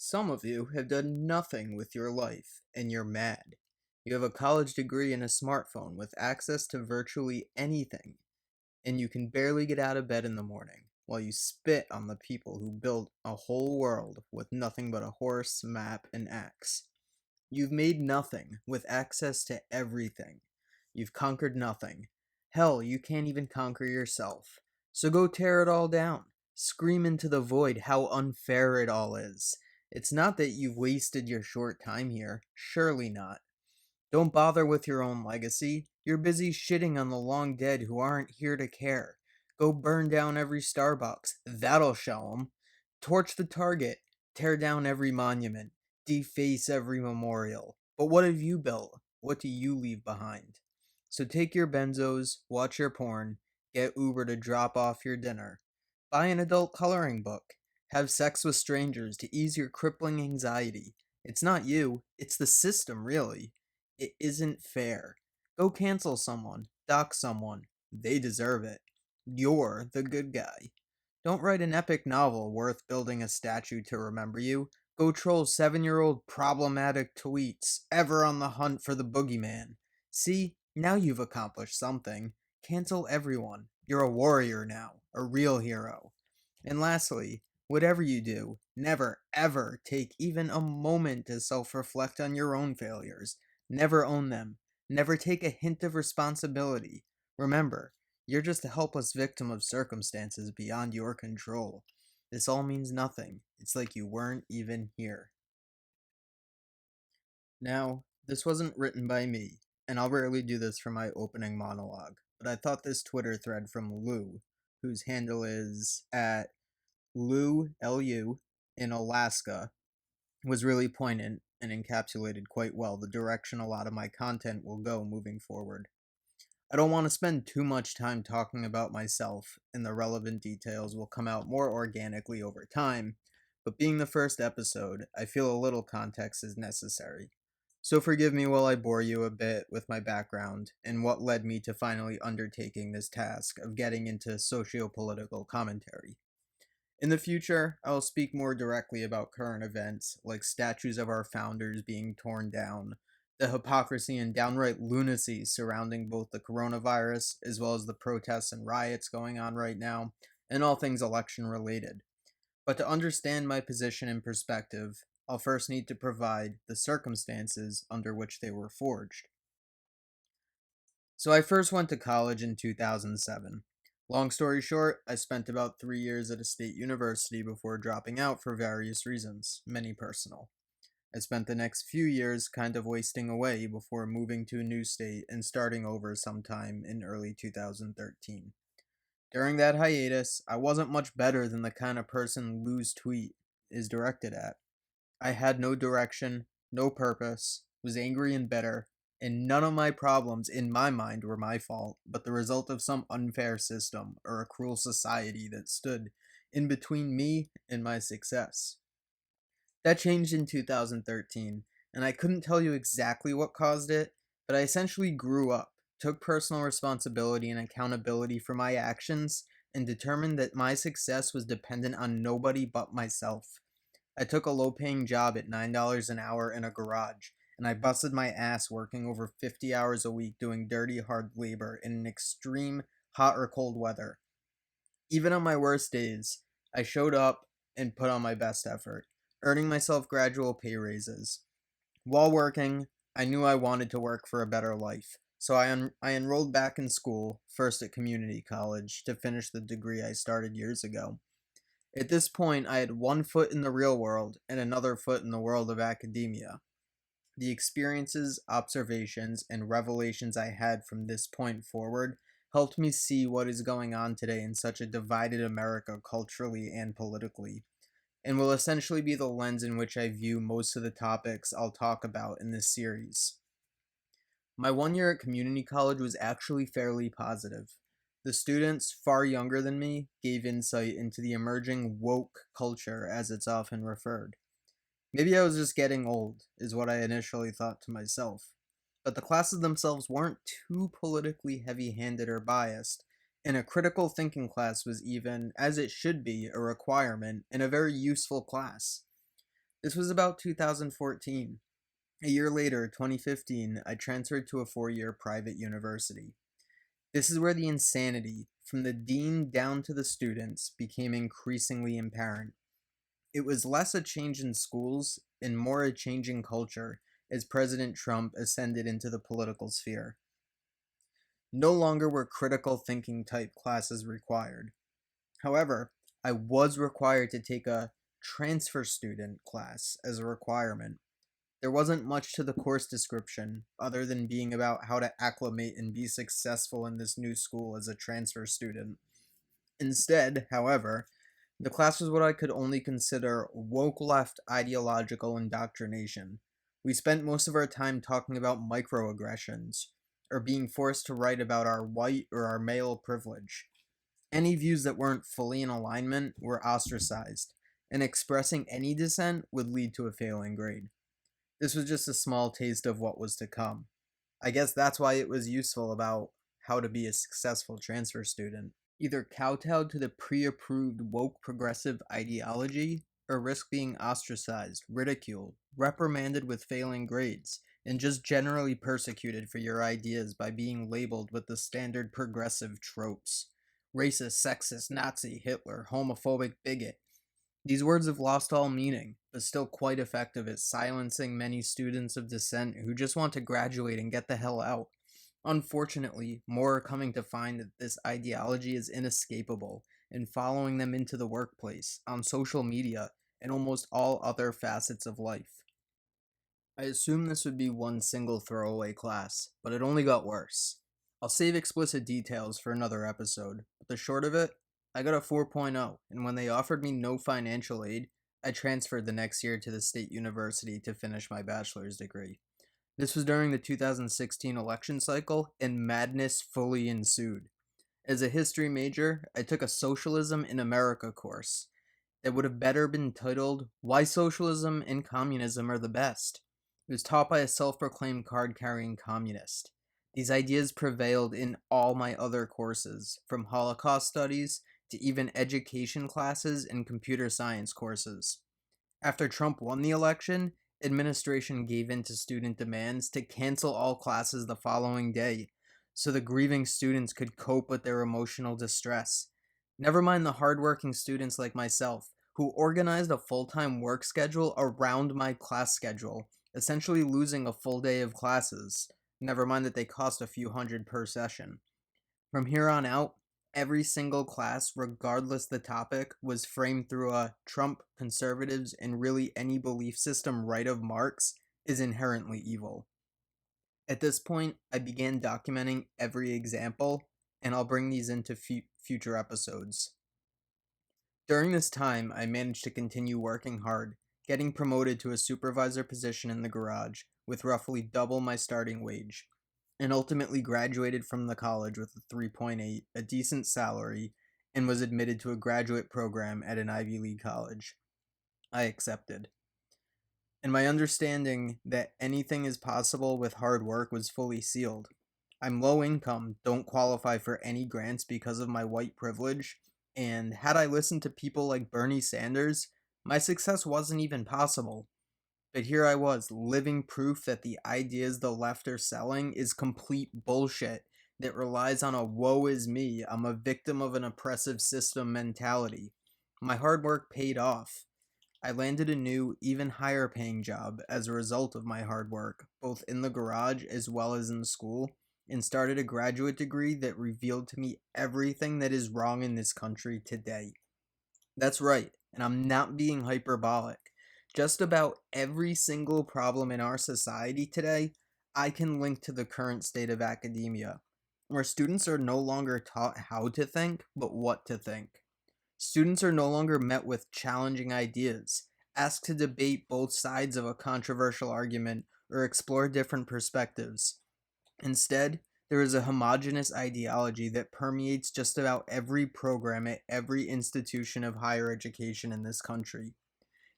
Some of you have done nothing with your life, and you're mad. You have a college degree and a smartphone with access to virtually anything, and you can barely get out of bed in the morning, while you spit on the people who built a whole world with nothing but a horse, map, and axe. You've made nothing with access to everything. You've conquered nothing. Hell, you can't even conquer yourself. So go tear it all down. Scream into the void how unfair it all is. It's not that you've wasted your short time here. Surely not. Don't bother with your own legacy. You're busy shitting on the long dead who aren't here to care. Go burn down every Starbucks. That'll show 'em. Torch the Target. Tear down every monument. Deface every memorial. But what have you built? What do you leave behind? So take your benzos, watch your porn, get Uber to drop off your dinner. Buy an adult coloring book. Have sex with strangers to ease your crippling anxiety. It's not you, it's the system, really. It isn't fair. Go cancel someone, dox someone. They deserve it. You're the good guy. Don't write an epic novel worth building a statue to remember you. Go troll 7-year-old problematic tweets, ever on the hunt for the boogeyman. See, now you've accomplished something. Cancel everyone. You're a warrior now, a real hero. And lastly, whatever you do, never ever take even a moment to self reflect on your own failures. Never own them. Never take a hint of responsibility. Remember, you're just a helpless victim of circumstances beyond your control. This all means nothing. It's like you weren't even here. Now, this wasn't written by me, and I'll rarely do this for my opening monologue, but I thought this Twitter thread from Lou, whose handle is at Lou, Lu, in Alaska, was really poignant and encapsulated quite well the direction a lot of my content will go moving forward. I don't want to spend too much time talking about myself, and the relevant details will come out more organically over time, but being the first episode, I feel a little context is necessary. So forgive me while I bore you a bit with my background and what led me to finally undertaking this task of getting into socio-political commentary. In the future, I will speak more directly about current events, like statues of our founders being torn down, the hypocrisy and downright lunacy surrounding both the coronavirus as well as the protests and riots going on right now, and all things election related. But to understand my position and perspective, I'll first need to provide the circumstances under which they were forged. So I first went to college in 2007. Long story short, I spent about 3 years at a state university before dropping out for various reasons, many personal. I spent the next few years kind of wasting away before moving to a new state and starting over sometime in early 2013. During that hiatus, I wasn't much better than the kind of person Lou's tweet is directed at. I had no direction, no purpose, was angry and bitter, and none of my problems in my mind were my fault, but the result of some unfair system or a cruel society that stood in between me and my success. That changed in 2013, and I couldn't tell you exactly what caused it, but I essentially grew up, took personal responsibility and accountability for my actions, and determined that my success was dependent on nobody but myself. I took a low paying job at $9 an hour in a garage, and I busted my ass working over 50 hours a week doing dirty, hard labor in an extreme hot or cold weather. Even on my worst days, I showed up and put on my best effort, earning myself gradual pay raises. While working, I knew I wanted to work for a better life, so I enrolled back in school, first at community college, to finish the degree I started years ago. At this point, I had one foot in the real world and another foot in the world of academia. The experiences, observations, and revelations I had from this point forward helped me see what is going on today in such a divided America culturally and politically, and will essentially be the lens in which I view most of the topics I'll talk about in this series. My 1 year at community college was actually fairly positive. The students, far younger than me, gave insight into the emerging woke culture, as it's often referred. Maybe I was just getting old, is what I initially thought to myself. But the classes themselves weren't too politically heavy handed or biased, and a critical thinking class was even, as it should be, a requirement and a very useful class. This was about 2014. A year later, 2015, I transferred to a 4-year private university. This is where the insanity, from the dean down to the students, became increasingly apparent. It was less a change in schools and more a change in culture as President Trump ascended into the political sphere. No longer were critical thinking type classes required. However, I was required to take a transfer student class as a requirement. There wasn't much to the course description other than being about how to acclimate and be successful in this new school as a transfer student. Instead, however, the class was what I could only consider woke left ideological indoctrination. We spent most of our time talking about microaggressions, or being forced to write about our white or our male privilege. Any views that weren't fully in alignment were ostracized, and expressing any dissent would lead to a failing grade. This was just a small taste of what was to come. I guess that's why it was useful about how to be a successful transfer student. Either kowtow to the pre-approved woke progressive ideology, or risk being ostracized, ridiculed, reprimanded with failing grades, and just generally persecuted for your ideas by being labeled with the standard progressive tropes. Racist, sexist, Nazi, Hitler, homophobic, bigot. These words have lost all meaning, but still quite effective at silencing many students of dissent who just want to graduate and get the hell out. Unfortunately, more are coming to find that this ideology is inescapable and following them into the workplace, on social media, and almost all other facets of life. I assumed this would be one single throwaway class, but it only got worse. I'll save explicit details for another episode, but the short of it, I got a 4.0, and when they offered me no financial aid, I transferred the next year to the state university to finish my bachelor's degree. This was during the 2016 election cycle, and madness fully ensued. As a history major, I took a Socialism in America course that would have better been titled Why Socialism and Communism Are the Best. It was taught by a self-proclaimed card-carrying communist. These ideas prevailed in all my other courses, from Holocaust studies to even education classes and computer science courses. After Trump won the election, administration gave in to student demands to cancel all classes the following day so the grieving students could cope with their emotional distress. Never mind the hardworking students like myself, who organized a full-time work schedule around my class schedule, essentially losing a full day of classes. Never mind that they cost a few hundred per session. From here on out, every single class, regardless the topic, was framed through a Trump, conservatives, and really any belief system right of Marx is inherently evil. At this point, I began documenting every example, and I'll bring these into future episodes. During this time, I managed to continue working hard, getting promoted to a supervisor position in the garage with roughly double my starting wage, and ultimately graduated from the college with a 3.8, a decent salary, and was admitted to a graduate program at an Ivy League college. I accepted. And my understanding that anything is possible with hard work was fully sealed. I'm low income, don't qualify for any grants because of my white privilege, and had I listened to people like Bernie Sanders, my success wasn't even possible. But here I was, living proof that the ideas the left are selling is complete bullshit that relies on a woe is me, I'm a victim of an oppressive system mentality. My hard work paid off. I landed a new, even higher paying job as a result of my hard work, both in the garage as well as in school, and started a graduate degree that revealed to me everything that is wrong in this country today. That's right, and I'm not being hyperbolic. Just about every single problem in our society today, I can link to the current state of academia, where students are no longer taught how to think, but what to think. Students are no longer met with challenging ideas, asked to debate both sides of a controversial argument, or explore different perspectives. Instead, there is a homogeneous ideology that permeates just about every program at every institution of higher education in this country.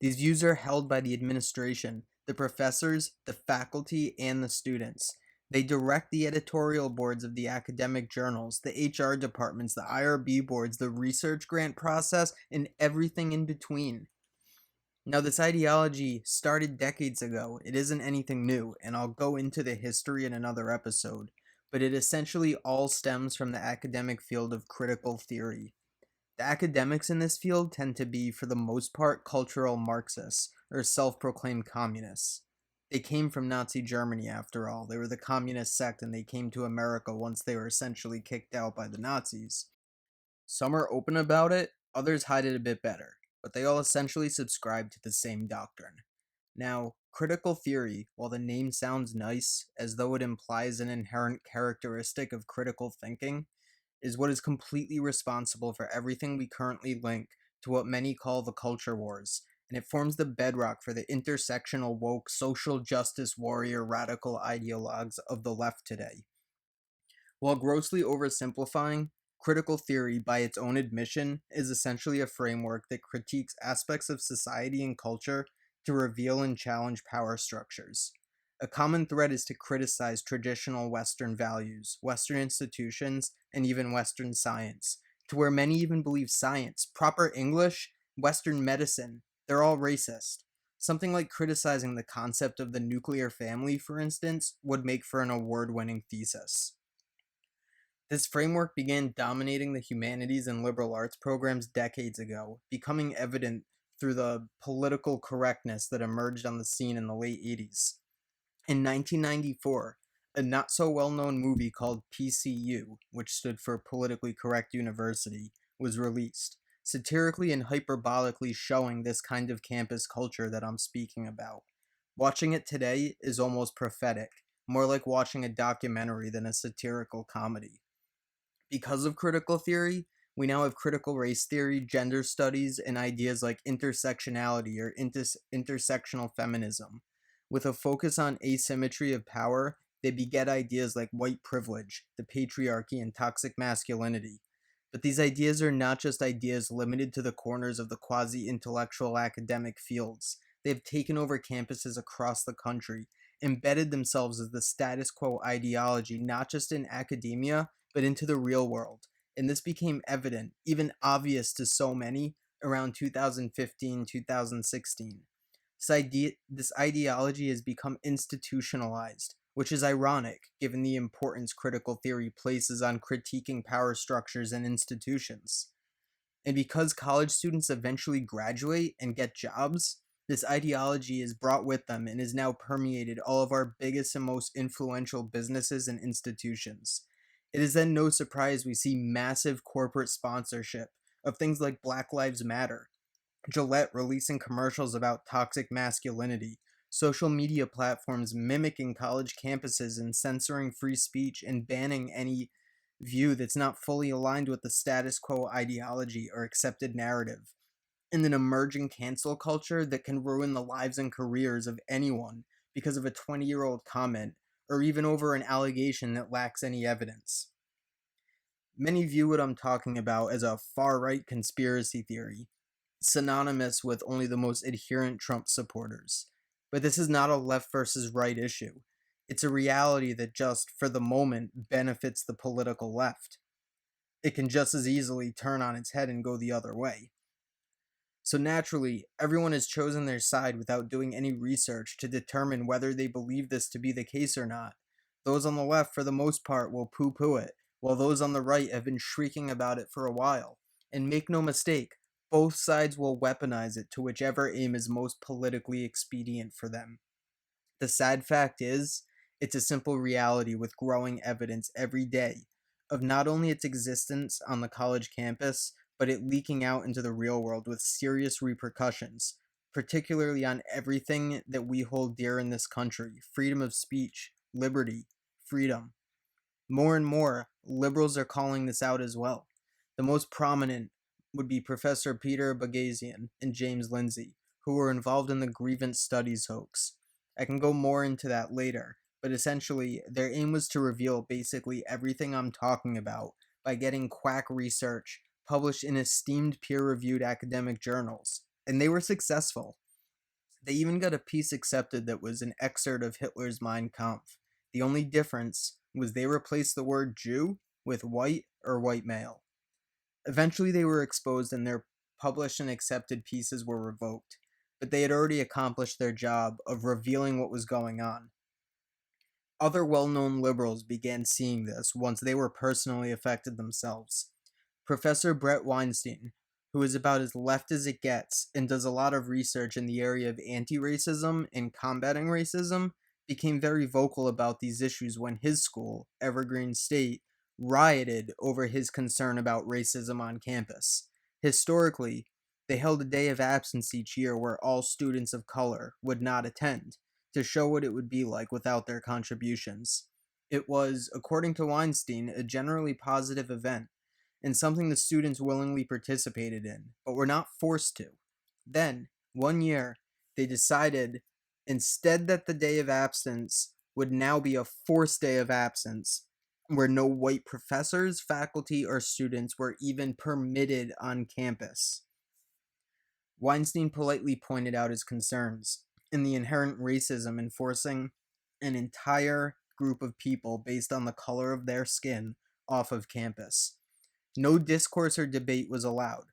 These views are held by the administration, the professors, the faculty, and the students. They direct the editorial boards of the academic journals, the HR departments, the IRB boards, the research grant process, and everything in between. Now, this ideology started decades ago. It isn't anything new, and I'll go into the history in another episode, but it essentially all stems from the academic field of critical theory. The academics in this field tend to be, for the most part, cultural Marxists or self proclaimed communists. They came from Nazi Germany, after all. They were the communist sect and they came to America once they were essentially kicked out by the Nazis. Some are open about it, others hide it a bit better, but they all essentially subscribe to the same doctrine. Now, critical theory, while the name sounds nice, as though it implies an inherent characteristic of critical thinking, is what is completely responsible for everything we currently link to what many call the culture wars, and it forms the bedrock for the intersectional woke social justice warrior radical ideologues of the left today. While grossly oversimplifying, critical theory, by its own admission, is essentially a framework that critiques aspects of society and culture to reveal and challenge power structures. A common thread is to criticize traditional Western values, Western institutions, and even Western science, to where many even believe science, proper English, Western medicine, they're all racist. Something like criticizing the concept of the nuclear family, for instance, would make for an award winning thesis. This framework began dominating the humanities and liberal arts programs decades ago, becoming evident through the political correctness that emerged on the scene in the late 80s. In 1994, a not so well known movie called PCU, which stood for Politically Correct University, was released, satirically and hyperbolically showing this kind of campus culture that I'm speaking about. Watching it today is almost prophetic, more like watching a documentary than a satirical comedy. Because of critical theory, we now have critical race theory, gender studies, and ideas like intersectionality or intersectional feminism. With a focus on asymmetry of power, they beget ideas like white privilege, the patriarchy, and toxic masculinity. But these ideas are not just ideas limited to the corners of the quasi intellectual academic fields. They have taken over campuses across the country, embedded themselves as the status quo ideology, not just in academia, but into the real world. And this became evident, even obvious to so many, around 2015, 2016. This ideology has become institutionalized, which is ironic given the importance critical theory places on critiquing power structures and institutions. And because college students eventually graduate and get jobs, this ideology is brought with them and is now permeated all of our biggest and most influential businesses and institutions. It is then no surprise we see massive corporate sponsorship of things like Black Lives Matter, Gillette releasing commercials about toxic masculinity, social media platforms mimicking college campuses and censoring free speech and banning any view that's not fully aligned with the status quo ideology or accepted narrative, and an emerging cancel culture that can ruin the lives and careers of anyone because of a 20-year-old comment or even over an allegation that lacks any evidence. Many view what I'm talking about as a far right conspiracy theory, synonymous with only the most adherent Trump supporters. But this is not a left versus right issue. It's a reality that just, for the moment, benefits the political left. It can just as easily turn on its head and go the other way. So naturally, everyone has chosen their side without doing any research to determine whether they believe this to be the case or not. Those on the left, for the most part, will poo poo it, while those on the right have been shrieking about it for a while. And make no mistake, both sides will weaponize it to whichever aim is most politically expedient for them. The sad fact is, it's a simple reality with growing evidence every day of not only its existence on the college campus, but it leaking out into the real world with serious repercussions, particularly on everything that we hold dear in this country: freedom of speech, liberty, freedom. More and more, liberals are calling this out as well. The most prominent would be Professor Peter Boghossian and James Lindsay, who were involved in the Grievance Studies hoax. I can go more into that later, but essentially, their aim was to reveal basically everything I'm talking about by getting quack research published in esteemed peer reviewed academic journals. And they were successful. They even got a piece accepted that was an excerpt of Hitler's Mein Kampf. The only difference was they replaced the word Jew with white or white male. Eventually, they were exposed and their published and accepted pieces were revoked. but they had already accomplished their job of revealing what was going on. Other well known liberals began seeing this once they were personally affected themselves. Professor Brett Weinstein, who is about as left as it gets and does a lot of research in the area of anti racism and combating racism, became very vocal about these issues when his school, Evergreen State, rioted over his concern about racism on campus. Historically, they held a day of absence each year where all students of color would not attend to show what it would be like without their contributions. It was, according to Weinstein, a generally positive event and something the students willingly participated in, but were not forced to. Then, one year, they decided instead that the day of absence would now be a forced day of absence, where no white professors, faculty, or students were even permitted on campus. Weinstein politely pointed out his concerns in the inherent racism in forcing an entire group of people based on the color of their skin off of campus. No discourse or debate was allowed,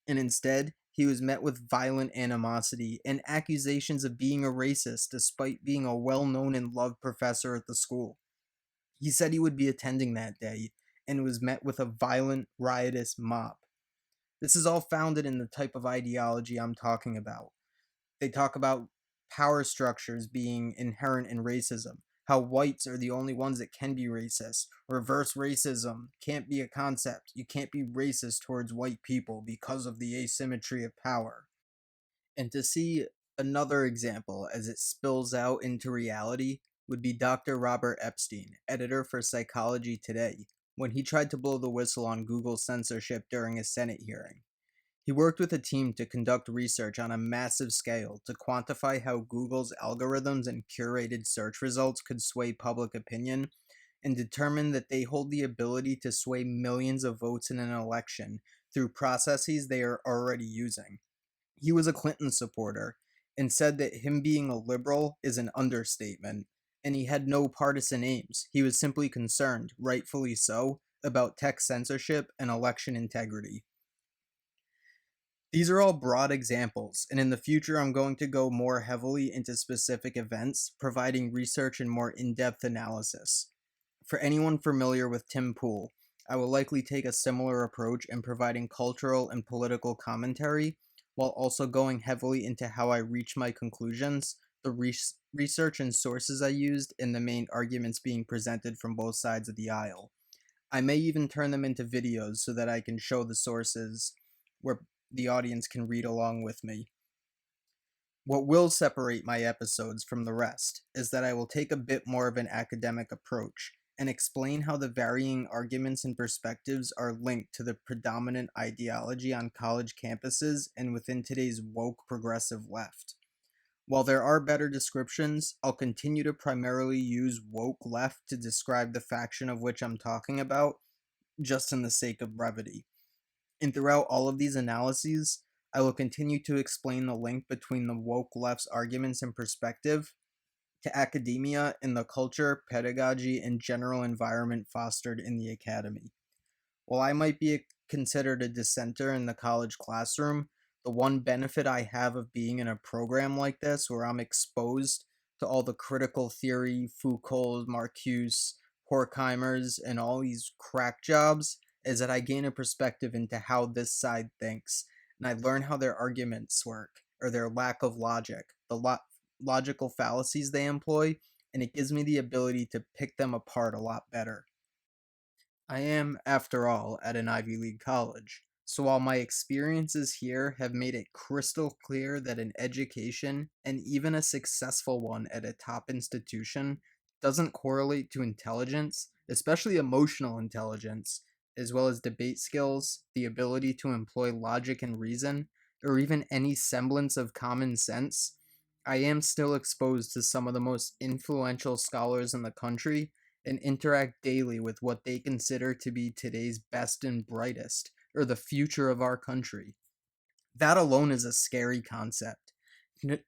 and instead, he was met with violent animosity and accusations of being a racist despite being a well known and loved professor at the school. He said he would be attending that day and was met with a violent, riotous mob. This is all founded in the type of ideology I'm talking about. They talk about power structures being inherent in racism, how whites are the only ones that can be racist. Reverse racism can't be a concept. You can't be racist towards white people because of the asymmetry of power. And to see another example as it spills out into reality would be Dr. Robert Epstein, editor for Psychology Today, when he tried to blow the whistle on Google censorship during a Senate hearing. He worked with a team to conduct research on a massive scale to quantify how Google's algorithms and curated search results could sway public opinion, and determined that they hold the ability to sway millions of votes in an election through processes they are already using. He was a Clinton supporter and said that him being a liberal is an understatement, and he had no partisan aims. He was simply concerned, rightfully so, about tech censorship and election integrity. These are all broad examples, and in the future I'm going to go more heavily into specific events, providing research and more in-depth analysis. For anyone familiar with Tim Pool, I will likely take a similar approach in providing cultural and political commentary, while also going heavily into how I reach my conclusions, the research and sources I used, and the main arguments being presented from both sides of the aisle. I may even turn them into videos so that I can show the sources where the audience can read along with me. What will separate my episodes from the rest is that I will take a bit more of an academic approach and explain how the varying arguments and perspectives are linked to the predominant ideology on college campuses and within today's woke progressive left. While there are better descriptions, I'll continue to primarily use woke left to describe the faction of which I'm talking about, just in the sake of brevity. And throughout all of these analyses, I will continue to explain the link between the woke left's arguments and perspective to academia and the culture, pedagogy, and general environment fostered in the academy. While I might be considered a dissenter in the college classroom, the one benefit I have of being in a program like this, where I'm exposed to all the critical theory, Foucault, Marcuse, Horkheimer's, and all these crack jobs, is that I gain a perspective into how this side thinks, and I learn how their arguments work, or their lack of logic, the logical fallacies they employ, and it gives me the ability to pick them apart a lot better. I am, after all, at an Ivy League college, so while my experiences here have made it crystal clear that an education, and even a successful one at a top institution, doesn't correlate to intelligence, especially emotional intelligence, as well as debate skills, the ability to employ logic and reason, or even any semblance of common sense, I am still exposed to some of the most influential scholars in the country and interact daily with what they consider to be today's best and brightest, or the future of our country. That alone is a scary concept.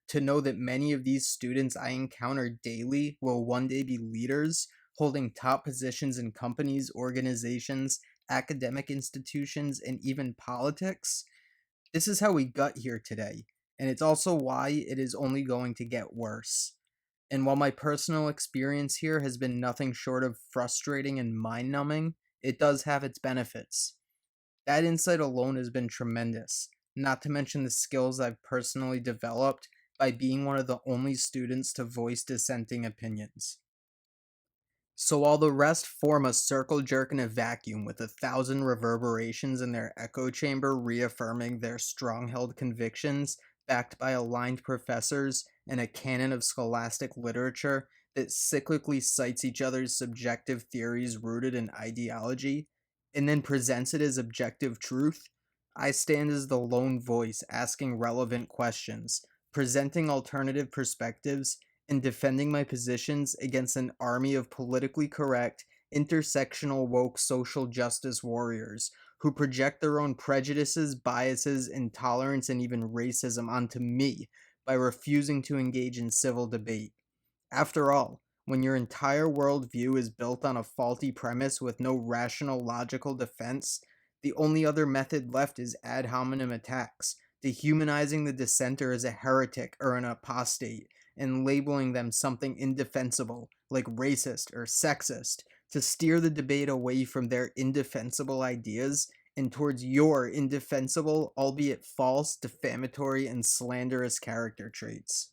To know that many of these students I encounter daily will one day be leaders, holding top positions in companies, organizations, academic institutions, and even politics. This is how we got here today, and it's also why it is only going to get worse. And while my personal experience here has been nothing short of frustrating and mind numbing, it does have its benefits. That insight alone has been tremendous, not to mention the skills I've personally developed by being one of the only students to voice dissenting opinions. So while the rest form a circle jerk in a vacuum with 1,000 reverberations in their echo chamber reaffirming their strong held convictions, backed by aligned professors and a canon of scholastic literature that cyclically cites each other's subjective theories rooted in ideology, and then presents it as objective truth, I stand as the lone voice asking relevant questions, presenting alternative perspectives, and defending my positions against an army of politically correct, intersectional woke social justice warriors who project their own prejudices, biases, intolerance, and even racism onto me by refusing to engage in civil debate. After all, when your entire worldview is built on a faulty premise with no rational logical defense, the only other method left is ad hominem attacks, dehumanizing the dissenter as a heretic or an apostate, and labeling them something indefensible, like racist or sexist, to steer the debate away from their indefensible ideas and towards your indefensible, albeit false, defamatory, and slanderous character traits.